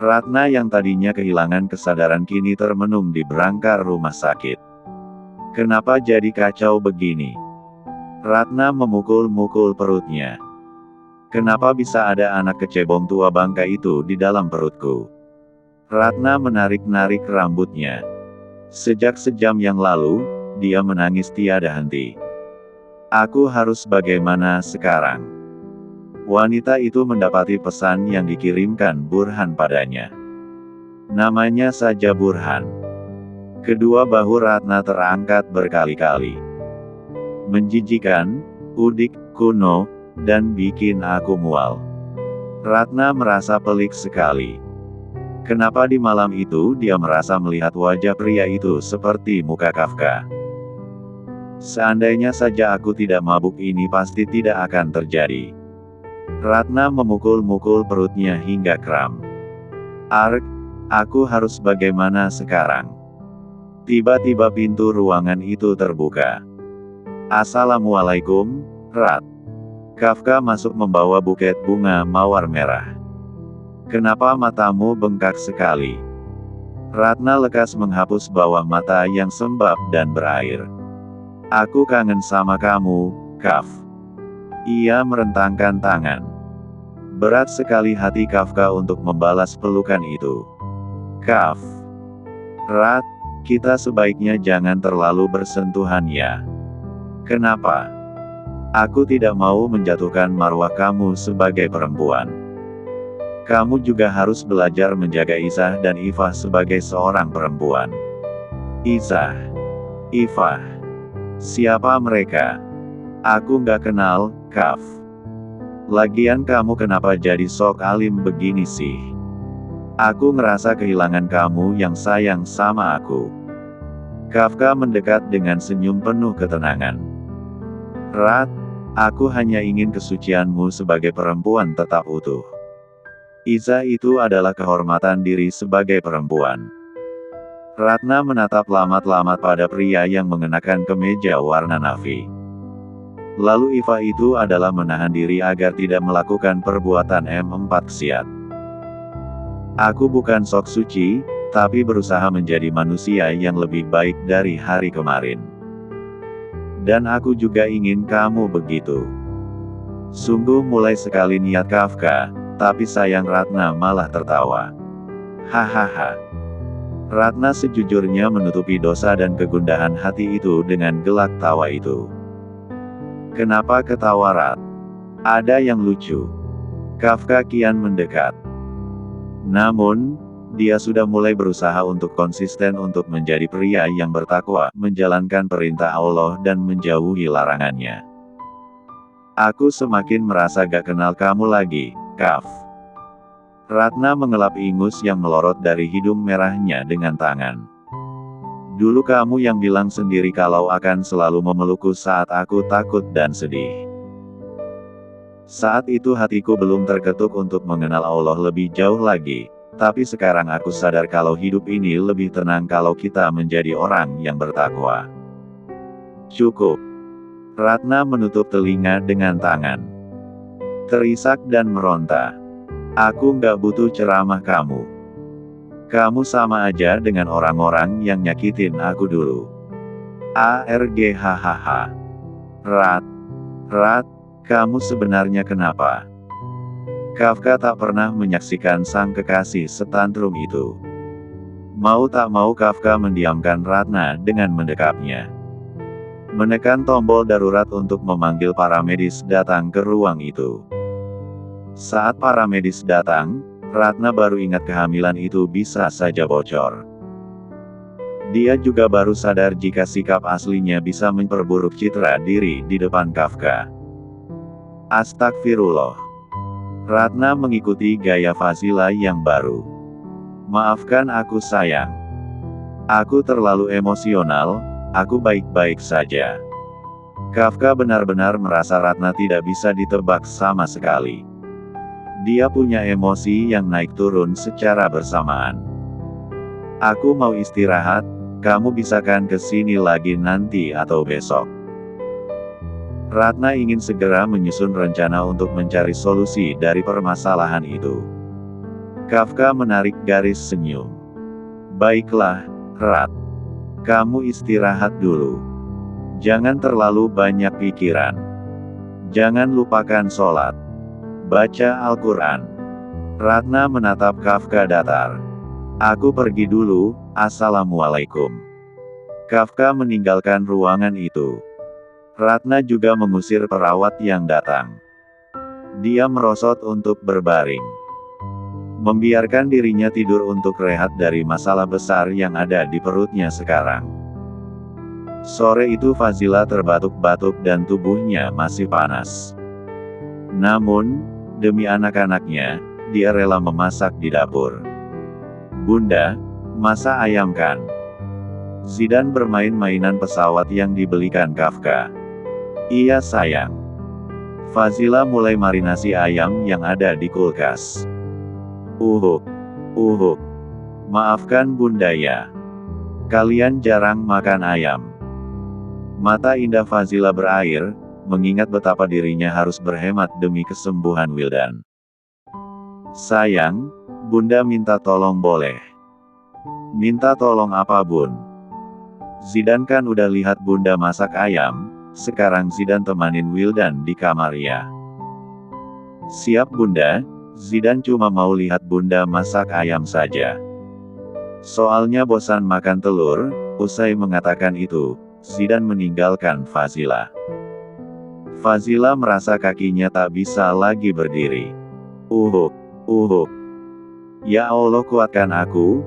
Ratna yang tadinya kehilangan kesadaran kini termenung di berangkar rumah sakit. Kenapa jadi kacau begini? Ratna memukul-mukul perutnya. Kenapa bisa ada anak kecebong tua bangka itu di dalam perutku? Ratna menarik-narik rambutnya. Sejak sejam yang lalu, dia menangis tiada henti. Aku harus bagaimana sekarang? Wanita itu mendapati pesan yang dikirimkan Burhan padanya. Namanya saja Burhan. Kedua bahu Ratna terangkat berkali-kali. Menjijikan, udik, kuno, dan bikin aku mual. Ratna merasa pelik sekali. Kenapa di malam itu dia merasa melihat wajah pria itu seperti muka Kafka? Seandainya saja aku tidak mabuk, ini pasti tidak akan terjadi. Ratna memukul-mukul perutnya hingga kram. Arg, aku harus bagaimana sekarang? Tiba-tiba pintu ruangan itu terbuka. Assalamualaikum, Rat. Kafka masuk membawa buket bunga mawar merah. Kenapa matamu bengkak sekali? Ratna lekas menghapus bawah mata yang sembab dan berair. Aku kangen sama kamu, Kaf. Ia merentangkan tangan. Berat sekali hati Kafka untuk membalas pelukan itu. Kaf. Rat, kita sebaiknya jangan terlalu bersentuhan ya. Kenapa? Aku tidak mau menjatuhkan marwah kamu sebagai perempuan. Kamu juga harus belajar menjaga Isah dan Ifah sebagai seorang perempuan. Isah. Ifah. Siapa mereka? Aku nggak kenal, Kaf. Lagian kamu kenapa jadi sok alim begini sih? Aku ngerasa kehilangan kamu yang sayang sama aku. Kafka mendekat dengan senyum penuh ketenangan. Rat, aku hanya ingin kesucianmu sebagai perempuan tetap utuh. Iza itu adalah kehormatan diri sebagai perempuan. Ratna menatap lamat-lamat pada pria yang mengenakan kemeja warna navy. Lalu Ifah itu adalah menahan diri agar tidak melakukan perbuatan M4 ksiat. Aku bukan sok suci, tapi berusaha menjadi manusia yang lebih baik dari hari kemarin. Dan aku juga ingin kamu begitu. Sungguh mulai sekali niat Kafka, tapi sayang Ratna malah tertawa. Hahaha. Ratna sejujurnya menutupi dosa dan kegundahan hati itu dengan gelak tawa itu. Kenapa ketawa, Rat? Ada yang lucu. Kafka kian mendekat. Namun, dia sudah mulai berusaha untuk konsisten untuk menjadi pria yang bertakwa, menjalankan perintah Allah dan menjauhi larangannya. Aku semakin merasa gak kenal kamu lagi, Kaf. Ratna mengelap ingus yang melorot dari hidung merahnya dengan tangan. Dulu kamu yang bilang sendiri kalau akan selalu memelukku saat aku takut dan sedih. Saat itu hatiku belum terketuk untuk mengenal Allah lebih jauh lagi, tapi sekarang aku sadar kalau hidup ini lebih tenang kalau kita menjadi orang yang bertakwa. Cukup. Ratna menutup telinga dengan tangan. Terisak dan meronta. Aku nggak butuh ceramah kamu. Kamu sama aja dengan orang-orang yang nyakitin aku dulu. ARG hahaha. Rat, kamu sebenarnya kenapa? Kafka tak pernah menyaksikan sang kekasih setantrum itu. Mau tak mau Kafka mendiamkan Ratna dengan mendekapnya. Menekan tombol darurat untuk memanggil para medis datang ke ruang itu. Saat para medis datang, Ratna baru ingat kehamilan itu bisa saja bocor. Dia juga baru sadar jika sikap aslinya bisa memperburuk citra diri di depan Kafka. Astagfirullah. Ratna mengikuti gaya Fazila yang baru. Maafkan aku sayang. Aku terlalu emosional, aku baik-baik saja. Kafka benar-benar merasa Ratna tidak bisa ditebak sama sekali. Dia punya emosi yang naik turun secara bersamaan. Aku mau istirahat, kamu bisa kan kesini lagi nanti atau besok? Ratna ingin segera menyusun rencana untuk mencari solusi dari permasalahan itu. Kafka menarik garis senyum. Baiklah, Rat. Kamu istirahat dulu. Jangan terlalu banyak pikiran. Jangan lupakan sholat. Baca Al-Quran. Ratna menatap Kafka datar. Aku pergi dulu, assalamualaikum. Kafka meninggalkan ruangan itu. Ratna juga mengusir perawat yang datang. Dia merosot untuk berbaring. Membiarkan dirinya tidur untuk rehat dari masalah besar yang ada di perutnya sekarang. Sore itu Fazila terbatuk-batuk dan tubuhnya masih panas. Namun, demi anak-anaknya, dia rela memasak di dapur. Bunda, masak ayam kan? Zidan bermain mainan pesawat yang dibelikan Kafka. Iya sayang. Fazila mulai marinasi ayam yang ada di kulkas. Uhuk. Maafkan Bunda ya. Kalian jarang makan ayam. Mata indah Fazila berair, mengingat betapa dirinya harus berhemat demi kesembuhan Wildan. Sayang, Bunda minta tolong boleh? Minta tolong apa Bun? Zidan kan udah lihat Bunda masak ayam, sekarang Zidan temanin Wildan di kamar ya. Siap Bunda, Zidan cuma mau lihat Bunda masak ayam saja. Soalnya bosan makan telur. Usai mengatakan itu, Zidan meninggalkan Fazila. Fazila merasa kakinya tak bisa lagi berdiri. Uhuk. Ya Allah kuatkan aku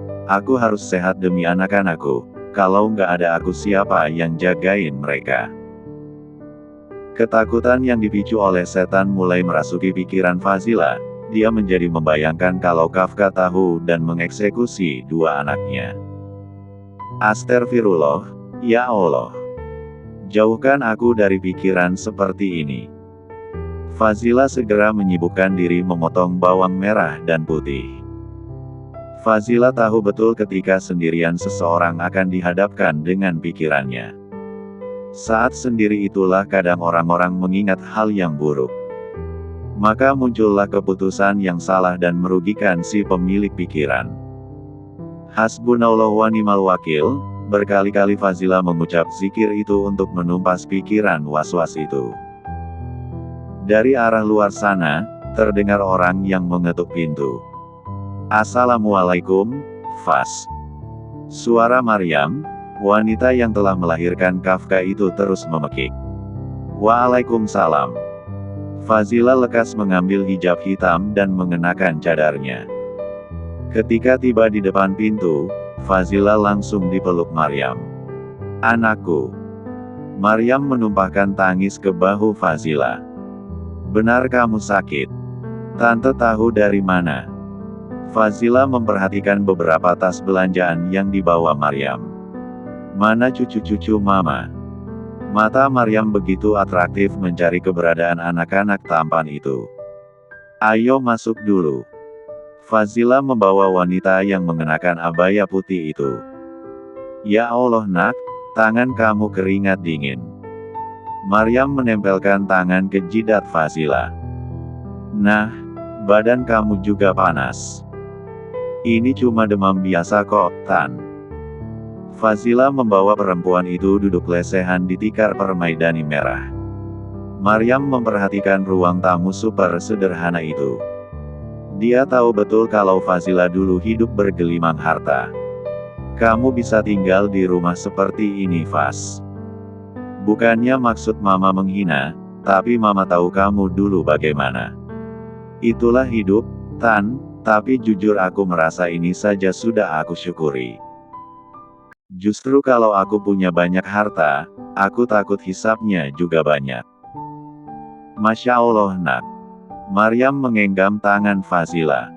harus sehat demi anak-anakku. Kalau nggak ada aku siapa yang jagain mereka? Ketakutan yang dipicu oleh setan mulai merasuki pikiran Fazila. Dia menjadi membayangkan kalau Kafka tahu dan mengeksekusi dua anaknya. Astagfirullah, ya Allah. Jauhkan aku dari pikiran seperti ini. Fazila segera menyibukkan diri memotong bawang merah dan putih. Fazila tahu betul ketika sendirian seseorang akan dihadapkan dengan pikirannya. Saat sendiri itulah kadang orang-orang mengingat hal yang buruk. Maka muncullah keputusan yang salah dan merugikan si pemilik pikiran. Hasbunallah wa ni'mal wakil, berkali-kali Fazila mengucap zikir itu untuk menumpas pikiran was-was itu. Dari arah luar sana, terdengar orang yang mengetuk pintu. Assalamualaikum, Faz. Suara Maryam, wanita yang telah melahirkan Kafka itu terus memekik. Waalaikumsalam. Fazila lekas mengambil hijab hitam dan mengenakan cadarnya. Ketika tiba di depan pintu, Fazila langsung dipeluk Maryam. Anakku. Maryam menumpahkan tangis ke bahu Fazila. Benar kamu sakit? Tante tahu dari mana? Fazila memperhatikan beberapa tas belanjaan yang dibawa Maryam. Mana cucu-cucu mama? Mata Maryam begitu atraktif mencari keberadaan anak-anak tampan itu. Ayo masuk dulu. Fazila membawa wanita yang mengenakan abaya putih itu. Ya Allah nak, tangan kamu keringat dingin. Maryam menempelkan tangan ke jidat Fazila. Nah, badan kamu juga panas. Ini cuma demam biasa kok, Tan. Fazila membawa perempuan itu duduk lesehan di tikar permaidani merah. Maryam memperhatikan ruang tamu super sederhana itu. Dia tahu betul kalau Fazila dulu hidup bergelimang harta. Kamu bisa tinggal di rumah seperti ini, Faz. Bukannya maksud mama menghina, tapi mama tahu kamu dulu bagaimana. Itulah hidup, Tan, tapi jujur aku merasa ini saja sudah aku syukuri. Justru kalau aku punya banyak harta, aku takut hisapnya juga banyak. Masya Allah nak. Maryam menggenggam tangan Fazila.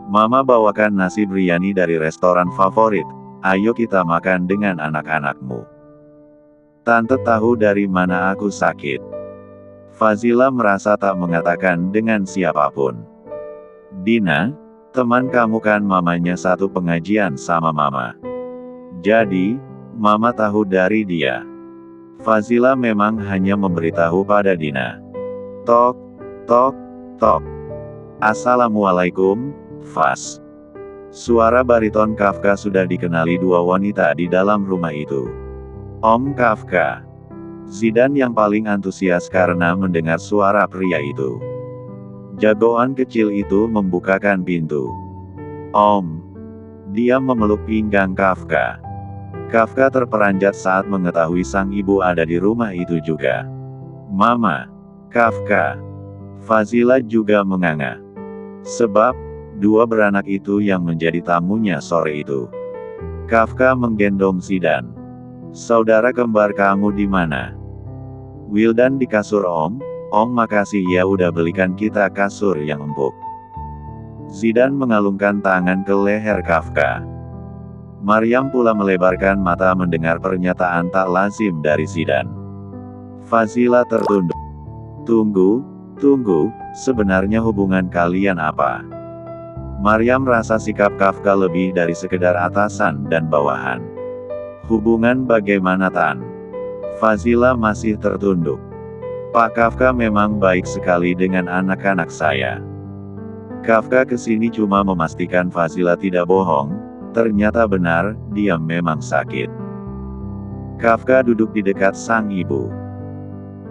Mama bawakan nasi biryani dari restoran favorit, ayo kita makan dengan anak-anakmu. Tante tahu dari mana aku sakit. Fazila merasa tak mengatakan dengan siapapun. Dina, teman kamu kan mamanya satu pengajian sama mama. Jadi, mama tahu dari dia. Fazila memang hanya memberitahu pada Dina. Tok, tok, tok. Assalamualaikum, Faz. Suara bariton Kafka sudah dikenali dua wanita di dalam rumah itu. Om Kafka. Zidane yang paling antusias karena mendengar suara pria itu. Jagoan kecil itu membukakan pintu. Om. Dia memeluk pinggang Kafka. Kafka terperanjat saat mengetahui sang ibu ada di rumah itu juga. Mama. Kafka. Fazila juga menganga. Sebab, dua beranak itu yang menjadi tamunya sore itu. Kafka menggendong Zidane. Saudara kembar kamu di mana? Wildan di kasur Om. Om makasih ya udah belikan kita kasur yang empuk. Zidane mengalungkan tangan ke leher Kafka. Maryam pula melebarkan mata mendengar pernyataan tak lazim dari Zidane. Fazila tertunduk. Tunggu, sebenarnya hubungan kalian apa? Maryam rasa sikap Kafka lebih dari sekedar atasan dan bawahan. Hubungan bagaimana Tan? Fazila masih tertunduk. Pak Kafka memang baik sekali dengan anak-anak saya. Kafka kesini cuma memastikan Fazila tidak bohong, ternyata benar, dia memang sakit. Kafka duduk di dekat sang ibu.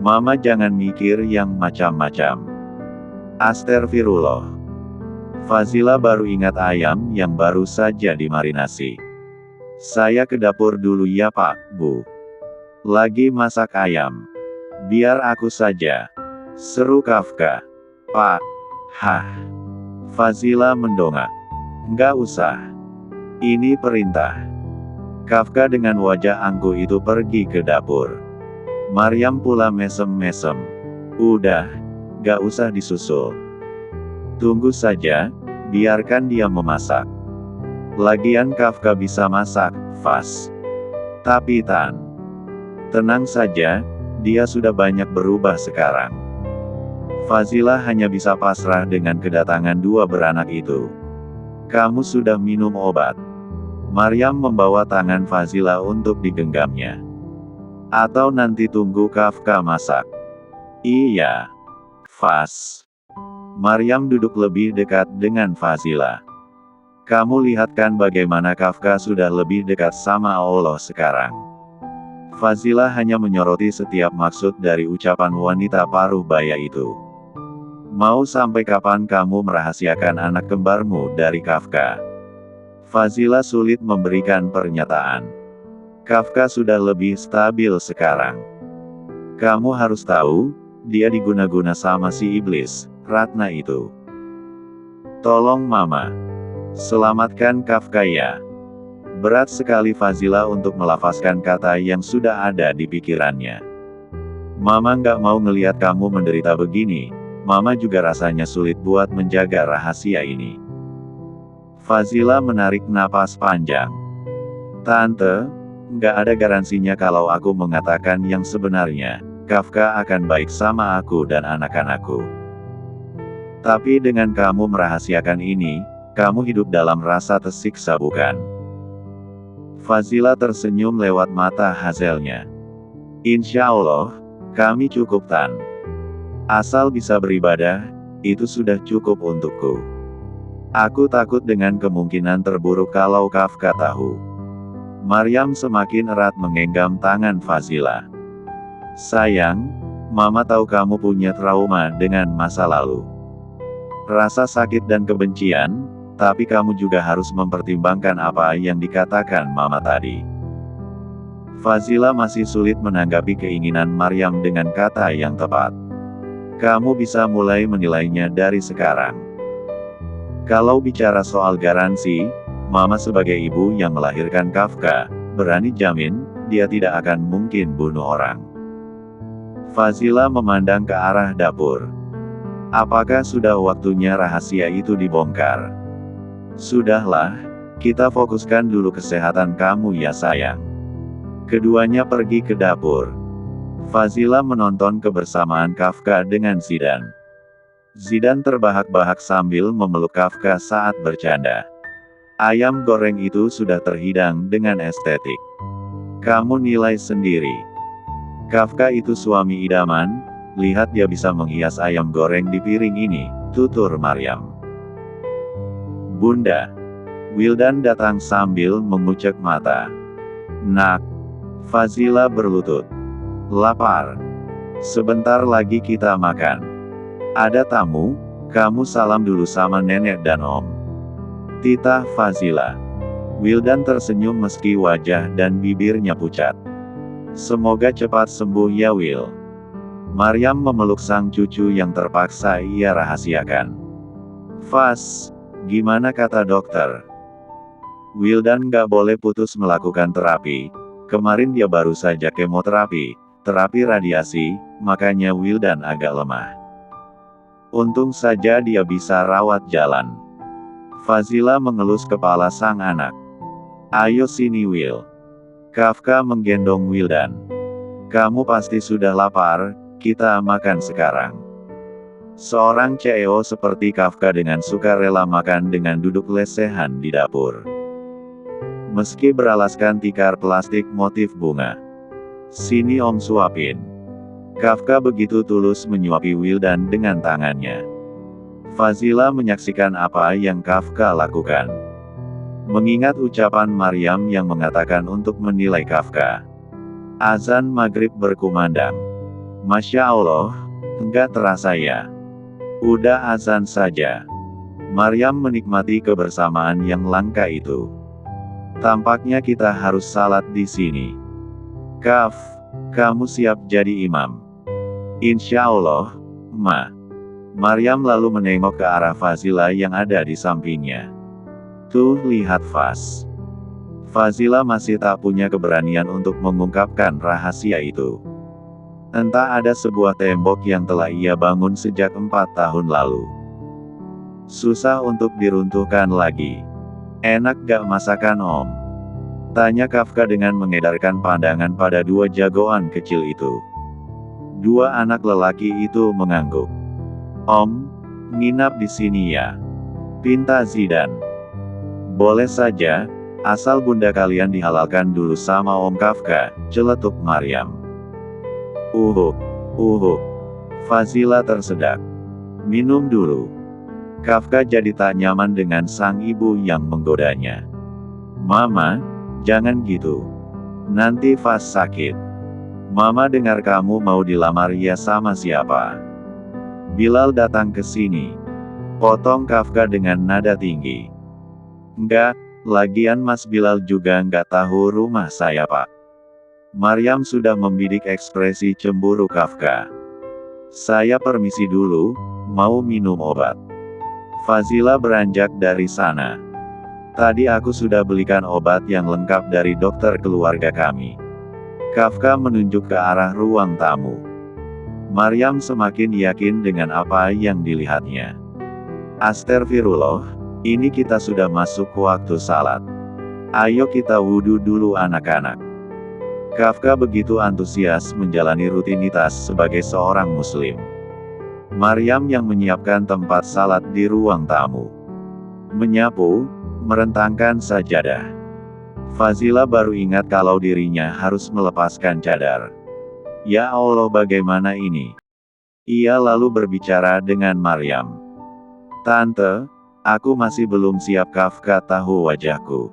Mama jangan mikir yang macam-macam. Astagfirullah. Fazila baru ingat ayam yang baru saja dimarinasi. Saya ke dapur dulu ya Pak, Bu. Lagi masak ayam. Biar aku saja. Seru Kafka. Pak. Hah. Fazila mendongak. Nggak usah. Ini perintah. Kafka dengan wajah angkuh itu pergi ke dapur. Maryam pula mesem-mesem. Udah. Gak usah disusul. Tunggu saja, biarkan dia memasak. Lagian Kafka bisa masak, Faz. Tapi Tan. Tenang saja, dia sudah banyak berubah sekarang. Fazila hanya bisa pasrah dengan kedatangan dua beranak itu. Kamu sudah minum obat. Maryam membawa tangan Fazila untuk digenggamnya. Atau nanti tunggu Kafka masak. Iya. Faz. Maryam duduk lebih dekat dengan Fazila. Kamu lihat kan bagaimana Kafka sudah lebih dekat sama Allah sekarang. Fazila hanya menyoroti setiap maksud dari ucapan wanita paruh baya itu. Mau sampai kapan kamu merahasiakan anak kembarmu dari Kafka? Fazila sulit memberikan pernyataan. Kafka sudah lebih stabil sekarang. Kamu harus tahu, dia diguna-guna sama si iblis, Ratna itu. Tolong Mama. Selamatkan Kafka ya. Berat sekali Fazila untuk melafazkan kata yang sudah ada di pikirannya. Mama nggak mau ngelihat kamu menderita begini. Mama juga rasanya sulit buat menjaga rahasia ini. Fazila menarik napas panjang. Tante, nggak ada garansinya kalau aku mengatakan yang sebenarnya, Kafka akan baik sama aku dan anak-anakku. Tapi dengan kamu merahasiakan ini, kamu hidup dalam rasa tersiksa bukan? Fazila tersenyum lewat mata hazelnya. Insya Allah, kami cukup Tan. Asal bisa beribadah, itu sudah cukup untukku. Aku takut dengan kemungkinan terburuk kalau Kafka tahu. Maryam semakin erat menggenggam tangan Fazila. Sayang, Mama tahu kamu punya trauma dengan masa lalu. Rasa sakit dan kebencian, tapi kamu juga harus mempertimbangkan apa yang dikatakan Mama tadi. Fazila masih sulit menanggapi keinginan Maryam dengan kata yang tepat. Kamu bisa mulai menilainya dari sekarang. Kalau bicara soal garansi, Mama sebagai ibu yang melahirkan Kafka, berani jamin, dia tidak akan mungkin bunuh orang. Fazila memandang ke arah dapur. Apakah sudah waktunya rahasia itu dibongkar? Sudahlah, kita fokuskan dulu kesehatan kamu ya sayang. Keduanya pergi ke dapur. Fazila menonton kebersamaan Kafka dengan Zidane. Zidane terbahak-bahak sambil memeluk Kafka saat bercanda. Ayam goreng itu sudah terhidang dengan estetik. Kamu nilai sendiri. Kafka itu suami idaman, lihat dia bisa menghias ayam goreng di piring ini, tutur Maryam. Bunda. Wildan datang sambil mengucek mata. Nak. Fazila berlutut. Lapar. Sebentar lagi kita makan. Ada tamu, kamu salam dulu sama nenek dan om. Titah Fazila. Wildan tersenyum meski wajah dan bibirnya pucat. Semoga cepat sembuh ya Will. Maryam memeluk sang cucu yang terpaksa ia rahasiakan. Faz, gimana kata dokter? Wildan gak boleh putus melakukan terapi. Kemarin dia baru saja kemoterapi, terapi radiasi, makanya Wildan agak lemah. Untung saja dia bisa rawat jalan. Fazila mengelus kepala sang anak. Ayo sini Will. Kafka menggendong Wildan. Kamu pasti sudah lapar, kita makan sekarang. Seorang CEO seperti Kafka dengan sukarela makan dengan duduk lesehan di dapur. Meski beralaskan tikar plastik motif bunga. Sini om suapin. Kafka begitu tulus menyuapi Wildan dengan tangannya. Fazila menyaksikan apa yang Kafka lakukan. Mengingat ucapan Maryam yang mengatakan untuk menilai Kafka. Azan maghrib berkumandang. Masya Allah, enggak terasa ya. Udah azan saja. Maryam menikmati kebersamaan yang langka itu. Tampaknya kita harus salat di sini. Kaf, kamu siap jadi imam? Insya Allah, Ma. Maryam lalu menengok ke arah Fazila yang ada di sampingnya. Tuh lihat Faz. Fazila masih tak punya keberanian untuk mengungkapkan rahasia itu. Entah ada sebuah tembok yang telah ia bangun sejak 4 tahun lalu. Susah untuk diruntuhkan lagi. Enak gak masakan om? Tanya Kafka dengan mengedarkan pandangan pada dua jagoan kecil itu. Dua anak lelaki itu mengangguk. Om, nginap di sini ya. Pinta Zidan. Boleh saja, asal bunda kalian dihalalkan dulu sama om Kafka, celetuk Maryam. Uhuk. Fazila tersedak. Minum dulu. Kafka jadi tak nyaman dengan sang ibu yang menggodanya. Mama, jangan gitu. Nanti Faz sakit. Mama dengar kamu mau dilamar ya sama siapa? Bilal datang ke sini. Potong Kafka dengan nada tinggi. Enggak, lagian Mas Bilal juga enggak tahu rumah saya pak. Maryam sudah membidik ekspresi cemburu Kafka. Saya permisi dulu, mau minum obat. Fazila beranjak dari sana. Tadi aku sudah belikan obat yang lengkap dari dokter keluarga kami. Kafka menunjuk ke arah ruang tamu. Maryam semakin yakin dengan apa yang dilihatnya. Astagfirullah, ini kita sudah masuk waktu salat. Ayo kita wudhu dulu anak-anak. Kafka begitu antusias menjalani rutinitas sebagai seorang muslim. Maryam yang menyiapkan tempat salat di ruang tamu. Menyapu, merentangkan sajadah. Fazila baru ingat kalau dirinya harus melepaskan cadar. Ya Allah bagaimana ini? Ia lalu berbicara dengan Maryam. Tante, aku masih belum siap Kafka tahu wajahku.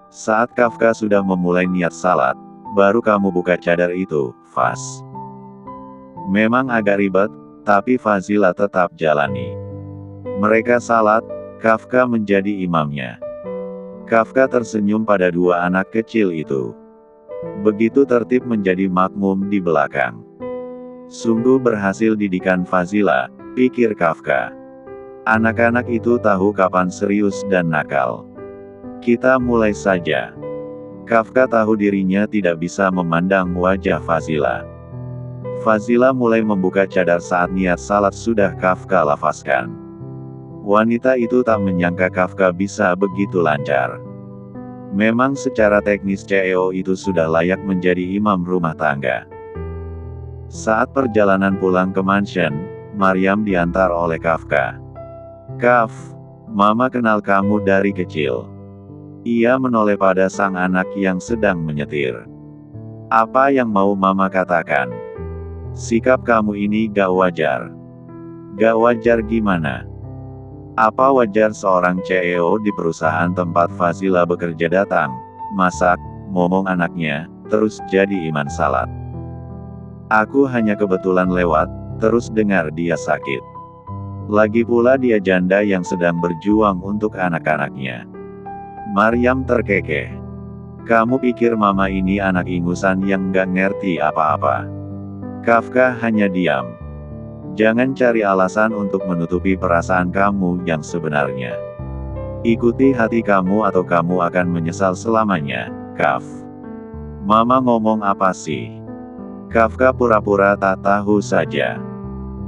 Saat Kafka sudah memulai niat salat, baru kamu buka cadar itu, Faz. Memang agak ribet, tapi Fazila tetap jalani. Mereka salat, Kafka menjadi imamnya. Kafka tersenyum pada dua anak kecil itu. Begitu tertib menjadi makmum di belakang. Sungguh berhasil didikan Fazila, pikir Kafka. Anak-anak itu tahu kapan serius dan nakal. Kita mulai saja. Kafka tahu dirinya tidak bisa memandang wajah Fazila. Fazila mulai membuka cadar saat niat salat sudah Kafka lafazkan. Wanita itu tak menyangka Kafka bisa begitu lancar. Memang secara teknis CEO itu sudah layak menjadi imam rumah tangga. Saat perjalanan pulang ke mansion, Maryam diantar oleh Kafka. Kaf, Mama kenal kamu dari kecil. Ia menoleh pada sang anak yang sedang menyetir. Apa yang mau Mama katakan? Sikap kamu ini gak wajar. Gak wajar gimana? Apa wajar seorang CEO di perusahaan tempat Fazila bekerja datang, masak, ngomong anaknya, terus jadi iman salat? Aku hanya kebetulan lewat, terus dengar dia sakit. Lagi pula dia janda yang sedang berjuang untuk anak-anaknya. Maryam terkekeh. Kamu pikir mama ini anak ingusan yang nggak ngerti apa-apa? Kafka hanya diam. Jangan cari alasan untuk menutupi perasaan kamu yang sebenarnya. Ikuti hati kamu atau kamu akan menyesal selamanya, Kaf. Mama ngomong apa sih? Kafka pura-pura tak tahu saja.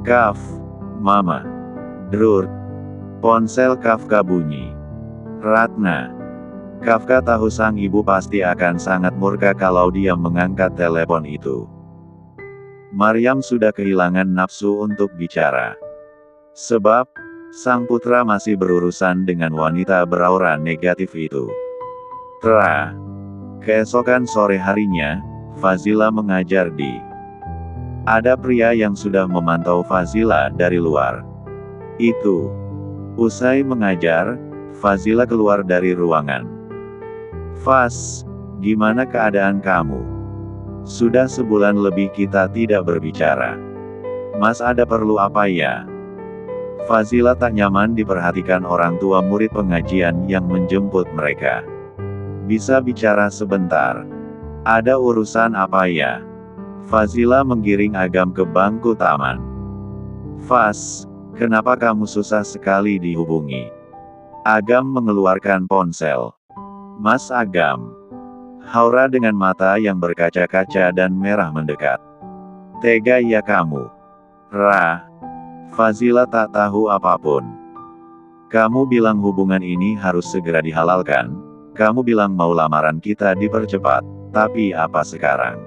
Kaf, Mama. Drur. Ponsel Kafka bunyi. Ratna. Kafka tahu sang ibu pasti akan sangat murka kalau dia mengangkat telepon itu. Maryam sudah kehilangan nafsu untuk bicara. Sebab, sang putra masih berurusan dengan wanita beraura negatif itu. Keesokan sore harinya, Fazila mengajar di. Ada pria yang sudah memantau Fazila dari luar. Usai mengajar, Fazila keluar dari ruangan. Faz, gimana keadaan kamu? Sudah sebulan lebih kita tidak berbicara. Mas ada perlu apa ya? Fazila tak nyaman diperhatikan orang tua murid pengajian yang menjemput mereka. Bisa bicara sebentar? Ada urusan apa ya? Fazila menggiring Agam ke bangku taman. Faz, kenapa kamu susah sekali dihubungi? Agam mengeluarkan ponsel. Mas Agam. Haura dengan mata yang berkaca-kaca dan merah mendekat. Tega ya kamu. Fazila tak tahu apapun. Kamu bilang hubungan ini harus segera dihalalkan. Kamu bilang mau lamaran kita dipercepat. Tapi apa sekarang?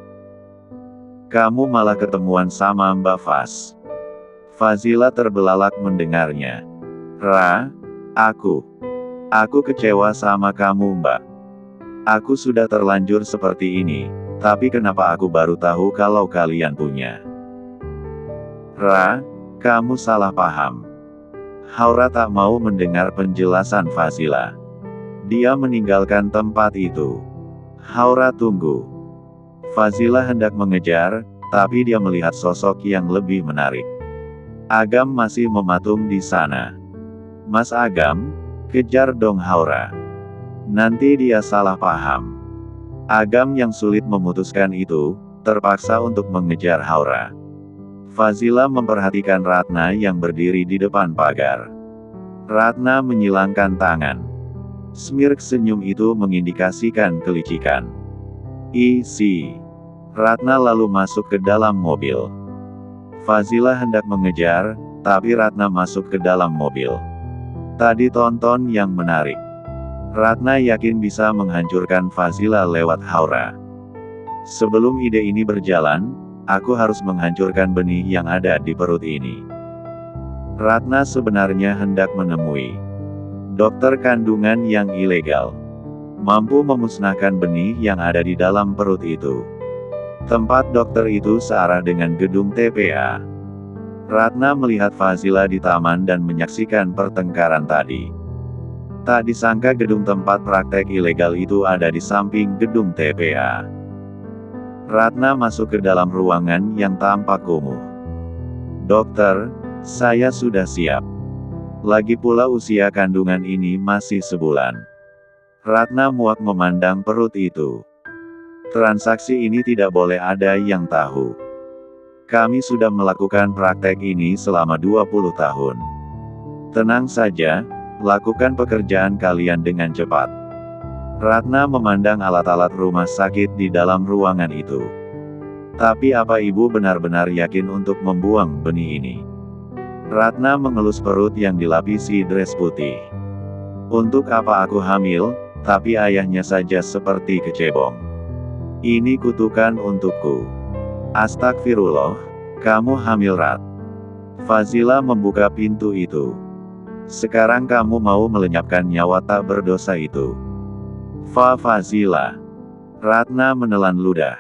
Kamu malah ketemuan sama Mbak Faz. Fazila terbelalak mendengarnya. Aku kecewa sama kamu Mbak. Aku sudah terlanjur seperti ini, tapi kenapa aku baru tahu kalau kalian punya? Kamu salah paham. Haura tak mau mendengar penjelasan Fazila. Dia meninggalkan tempat itu. Haura tunggu. Fazila hendak mengejar, tapi dia melihat sosok yang lebih menarik. Agam masih mematung di sana. Mas Agam, kejar dong Haura. Nanti dia salah paham. Agam yang sulit memutuskan itu, terpaksa untuk mengejar Haura. Fazila memperhatikan Ratna yang berdiri di depan pagar. Ratna menyilangkan tangan. Smirk senyum itu mengindikasikan kelicikan. Ratna lalu masuk ke dalam mobil. Fazila hendak mengejar, tapi Ratna masuk ke dalam mobil. Tadi tonton yang menarik. Ratna yakin bisa menghancurkan Fazila lewat Haura. Sebelum ide ini berjalan, aku harus menghancurkan benih yang ada di perut ini. Ratna sebenarnya hendak menemui dokter kandungan yang ilegal. Mampu memusnahkan benih yang ada di dalam perut itu. Tempat dokter itu searah dengan gedung TPA. Ratna melihat Fazila di taman dan menyaksikan pertengkaran tadi. Tak disangka gedung tempat praktek ilegal itu ada di samping gedung TPA. Ratna masuk ke dalam ruangan yang tampak kumuh. Dokter, saya sudah siap. Lagi pula usia kandungan ini masih sebulan. Ratna muak memandang perut itu. Transaksi ini tidak boleh ada yang tahu. Kami sudah melakukan praktek ini selama 20 tahun. Tenang saja. Lakukan pekerjaan kalian dengan cepat. Ratna memandang alat-alat rumah sakit di dalam ruangan itu. Tapi apa ibu benar-benar yakin untuk membuang benih ini? Ratna mengelus perut yang dilapisi dress putih. Untuk apa aku hamil, tapi ayahnya saja seperti kecebong. Ini kutukan untukku. Astagfirullah, kamu hamil Rat. Fazila membuka pintu itu. Sekarang kamu mau melenyapkan nyawa tak berdosa itu. Fazila. Ratna menelan ludah.